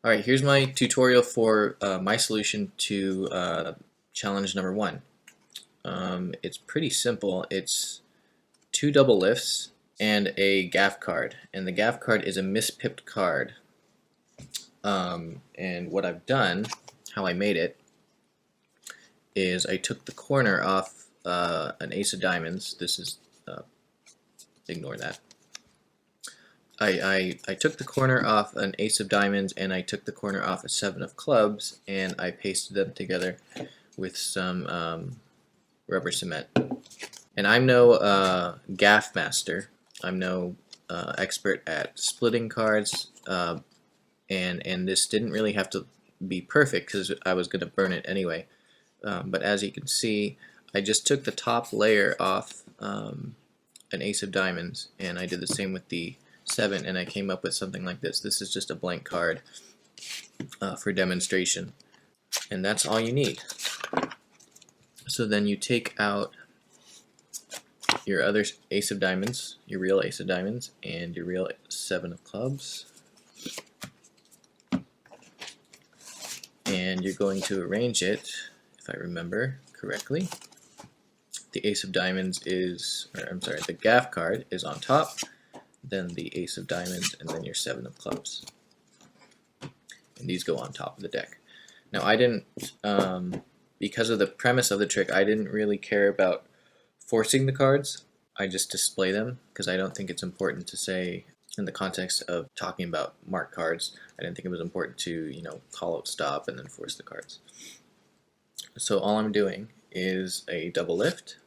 Alright, here's my tutorial for my solution to challenge number 1. It's pretty simple. It's 2 double lifts and a gaff card. And the gaff card is a mispipped card. And what I've done, how I made it, is I took the corner off an ace of diamonds. This is, ignore that. I took the corner off an ace of diamonds and I took the corner off a 7 of clubs and I pasted them together with some rubber cement. And I'm no gaff master. I'm no expert at splitting cards, and this didn't really have to be perfect because I was going to burn it anyway. But as you can see, I just took the top layer off an ace of diamonds, and I did the same with the 7, and I came up with something like this. This is just a blank card for demonstration, and that's all you need. So then you take out your other ace of diamonds, your real ace of diamonds, and your real 7 of clubs, and you're going to arrange it, if I remember correctly. The ace of diamonds is, or I'm sorry, the gaff card is on top, then the ace of diamonds, and then your 7 of clubs. And these go on top of the deck. Now I didn't, because of the premise of the trick, I didn't really care about forcing the cards. I just display them because I don't think it's important to say, in the context of talking about marked cards, I didn't think it was important to, call out stop and then force the cards. So all I'm doing is a double lift,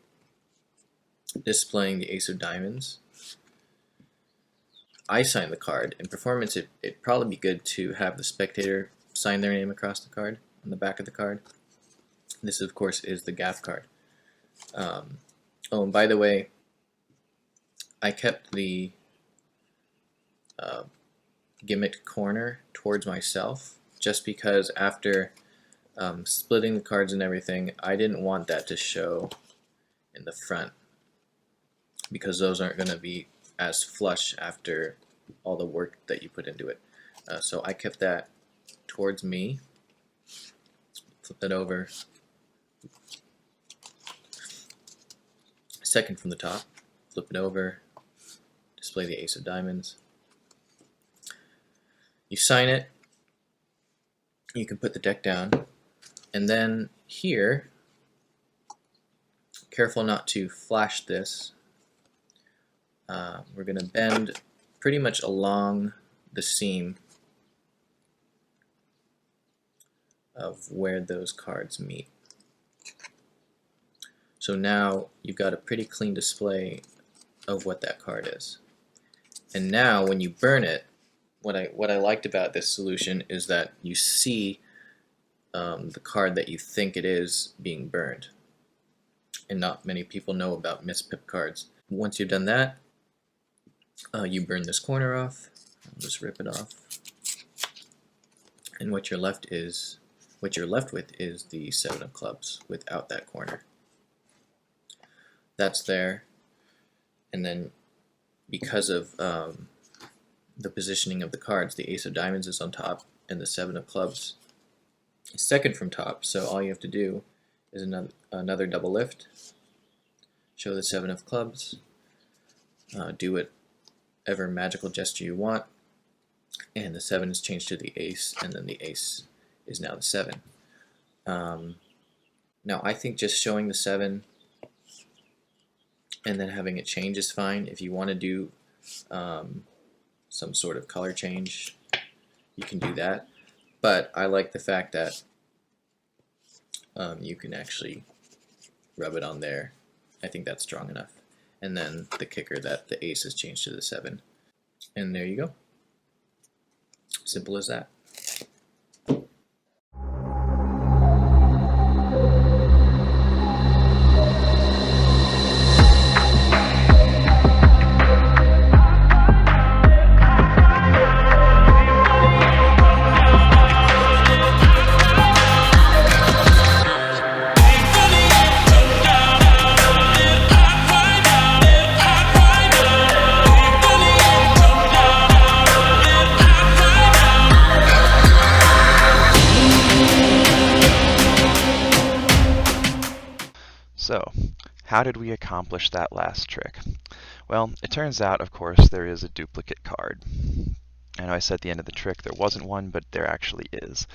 displaying the ace of diamonds. I sign the card. In performance, it'd probably be good to have the spectator sign their name across the card, on the back of the card. This, of course, is the gaff card. Oh, and by the way, I kept the gimmicked corner towards myself just because after splitting the cards and everything, I didn't want that to show in the front because those aren't going to be as flush after all the work that you put into it. So I kept that towards me. Flip that over. Second from the top. Flip it over. Display the ace of diamonds. You sign it. You can put the deck down. And then here, careful not to flash this. We're going to bend pretty much along the seam of where those cards meet. So now you've got a pretty clean display of what that card is. And now when you burn it, what I liked about this solution is that you see the card that you think it is being burned. And not many people know about mispip cards. Once you've done that, you burn this corner off. I'll just rip it off. And what you're left with is the 7 of clubs without that corner. That's there. And then because of the positioning of the cards, the ace of diamonds is on top and the 7 of clubs is second from top. So all you have to do is another double lift, show the 7 of clubs, do whatever magical gesture you want, and the 7 is changed to the ace, and then the ace is now the 7. Now I think just showing the 7 and then having it change is fine. If you want to do some sort of color change, you can do that. But I like the fact that you can actually rub it on there. I think that's strong enough. And then the kicker that the ace is changed to the 7. And there you go. Simple as that. So, how did we accomplish that last trick? Well, it turns out, of course, there is a duplicate card. I know I said at the end of the trick there wasn't one, but there actually is.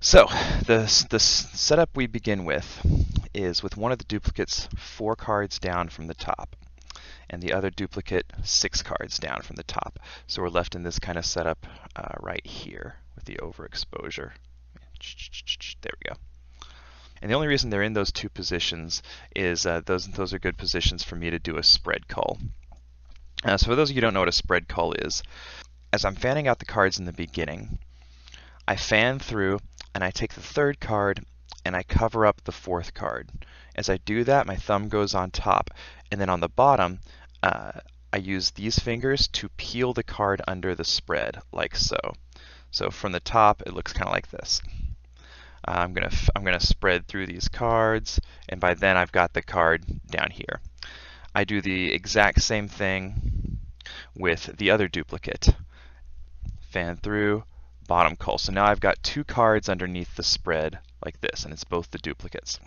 So, the setup we begin with is with one of the duplicates 4 cards down from the top, and the other duplicate 6 cards down from the top. So we're left in this kind of setup right here with the overexposure. There we go. And the only reason they're in those 2 positions is those are good positions for me to do a spread cull. So for those of you who don't know what a spread cull is, as I'm fanning out the cards in the beginning, I fan through and I take the 3rd card and I cover up the 4th card. As I do that, my thumb goes on top, and then on the bottom, I use these fingers to peel the card under the spread, like so. So from the top, it looks kind of like this. I'm gonna spread through these cards, and by then I've got the card down here. I do the exact same thing with the other duplicate. Fan through, bottom cull. So now I've got 2 cards underneath the spread like this, and it's both the duplicates.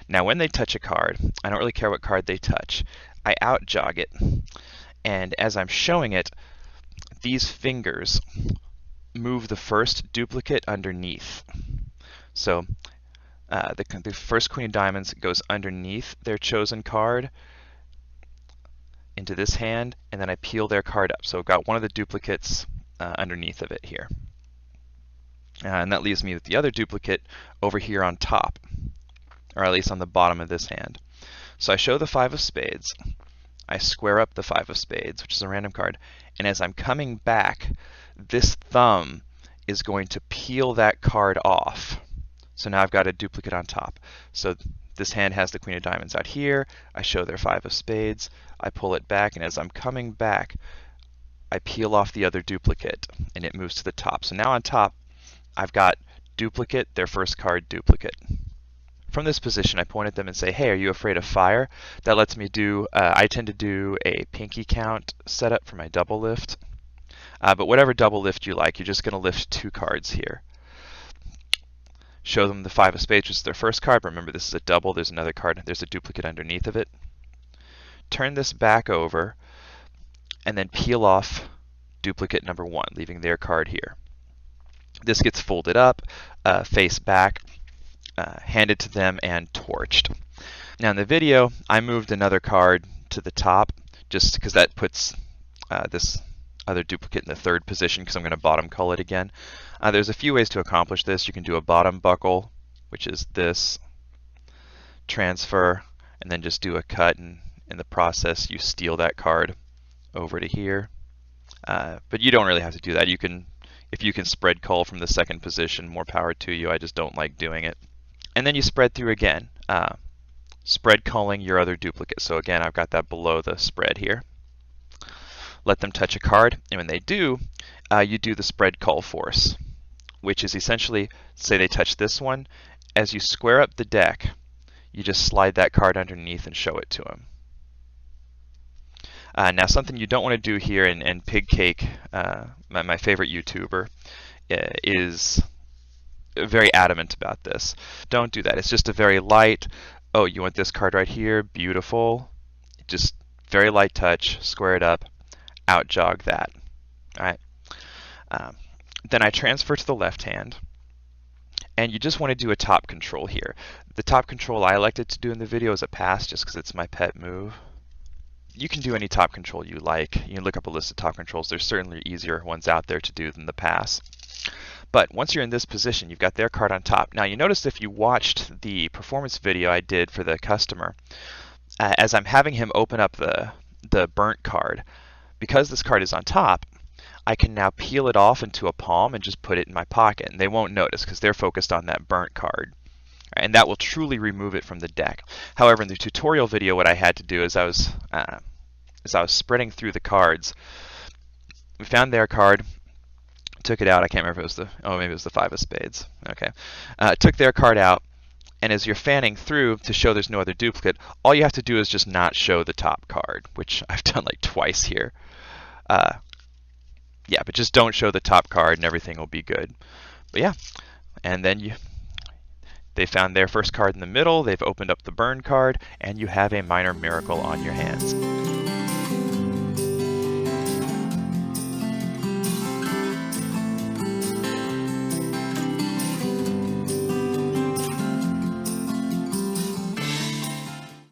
Now when they touch a card, I don't really care what card they touch. I out jog it, and as I'm showing it, these fingers move the first duplicate underneath. So the first queen of diamonds goes underneath their chosen card into this hand, and then I peel their card up. So I've got one of the duplicates underneath of it here. And that leaves me with the other duplicate over here on top, or at least on the bottom of this hand. So I show the 5 of spades. I square up the 5 of spades, which is a random card, and as I'm coming back, this thumb is going to peel that card off. So now I've got a duplicate on top. So this hand has the queen of diamonds out here. I show their 5 of spades. I pull it back, and as I'm coming back, I peel off the other duplicate, and it moves to the top. So now on top, I've got duplicate, their first card, duplicate. From this position, I point at them and say, hey, are you afraid of fire? That lets me do, I tend to do a pinky count setup for my double lift. But whatever double lift you like, you're just going to lift 2 cards here. Show them the 5 of spades, which is their first card. Remember, this is a double. There's another card. There's a duplicate underneath of it. Turn this back over, and then peel off duplicate number 1, leaving their card here. This gets folded up, face back, handed to them, and torched. Now in the video, I moved another card to the top, just because that puts this other duplicate in the 3rd position, because I'm going to bottom cull it again. There's a few ways to accomplish this. You can do a bottom buckle, which is this, transfer, and then just do a cut, and in the process you steal that card over to here. But you don't really have to do that. You can, if you can spread cull from the 2nd position, more power to you. I just don't like doing it. And then you spread through again, spread culling your other duplicate. So again, I've got that below the spread here. Let them touch a card, and when they do, you do the spread cull force, which is essentially, say they touch this one, as you square up the deck, you just slide that card underneath and show it to them. Now something you don't want to do here, and Pig Cake, my favorite YouTuber, is very adamant about this. Don't do that. It's just a very light, oh, you want this card right here, beautiful. Just very light touch, square it up, out jog that. All right. Then I transfer to the left hand, and you just want to do a top control here. The top control I elected to do in the video is a pass, just because it's my pet move. You can do any top control you like. You can look up a list of top controls. There's certainly easier ones out there to do than the pass. But once you're in this position, you've got their card on top. Now you notice if you watched the performance video I did for the customer, as I'm having him open up the burnt card, because this card is on top, I can now peel it off into a palm and just put it in my pocket, and they won't notice because they're focused on that burnt card. And that will truly remove it from the deck. However, in the tutorial video, what I had to do is I was spreading through the cards. We found their card, took it out. I can't remember if it was maybe it was the 5 of spades. Okay, took their card out, and as you're fanning through to show there's no other duplicate, all you have to do is just not show the top card, which I've done like twice here. Yeah, but just don't show the top card, and everything will be good. But yeah, and then They found their first card in the middle, they've opened up the burn card, and you have a minor miracle on your hands.